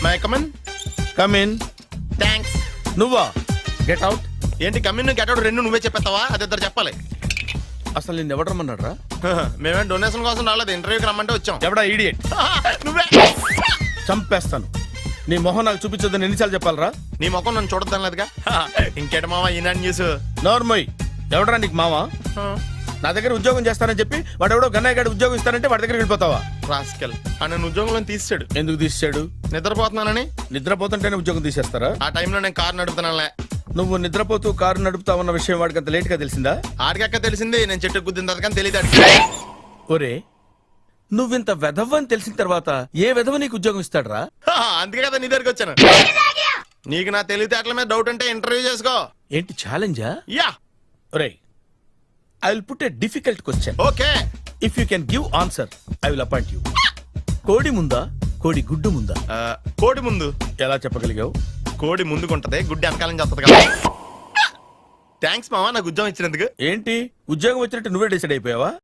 My come on. Come in. Thanks. నువ్వా? Get out. ఏంటి come in get out రెండు నువ్వే చెప్పేస్తావా? అది ఇద్దరు చెప్పాలి. అసలు నిన్ను ఎవడు రమ్మన్నాడు రా? మేమే డొనేషన్ కోసం రాలేదు, ఇంటర్వ్యూకి రమ్మంటే వచ్చాం. ఎవడా ఈడియట్? నువ్వే. చంపేస్తాను. నీ మొహం నాకు చూపించొద్దని ఎన్నిసార్లు చెప్పాలరా? నీ ముఖం నన్ను చూడద్దాం లేదుగా. ఇంకేట మావా ఈనాడు న్యూస్. నోర్మోయ్. ఎవడరా నీకు మావా? నా దగ్గర ఉద్యోగం చేస్తానని చెప్పి వాడు ఎవడో గన్నయ్య గారి ఉద్యోగం ఇస్తానంటే వాడి దగ్గర వెళ్ళిపోతావా? రాస్కెల్. నన్ను ఉద్యోగంలో తీసాడు. ఎందుకు తీసాడు? నిద్రపోతున్నానని. నిద్రపోతుంటేనే ఉద్యోగం తీసేస్తారా? ఆ టైంలో నేను కారు నడుపుతున్నానులే. నువ్వు నిద్రపోతూ కారు నడుపుతావన్న విషయం వాడికి అంత లేట్ గా తెలిసిందా? ఆడికక్క తెలిసింది, నేను చెట్టు గుద్దిన తర్వాత కానీ తెలియదు. ఒరే, నువ్వింత వెధవ్ అని తెలిసిన తర్వాత ఏ వెధవ నీకు ఉద్యోగం ఇస్తాడరా? అందుకే కదా నీ దగ్గరికి వచ్చాను. నీకు నా తెలివితేటల మీద డౌట్ అంటే ఇంటర్వ్యూ చేసుకో. ఏంటి ఛాలెంజా? యా. ఒరే, I will put a difficult question. Okay. If you can give answer I will appoint you. కోడి ముందా, కోడి గుడ్డు ముందా? కోడి ముందు. ఎలా చెప్పగలిగావు? కోడి ముందుకుంటది, గుడ్డి వెనకాలం చేస్తుంది కదా. థ్యాంక్స్ మావా నాకు ఉద్యోగం ఇచ్చినందుకు. ఏంటి ఉద్యోగం వచ్చినట్టు నువ్వే డిసైడ్ అయిపోయావా?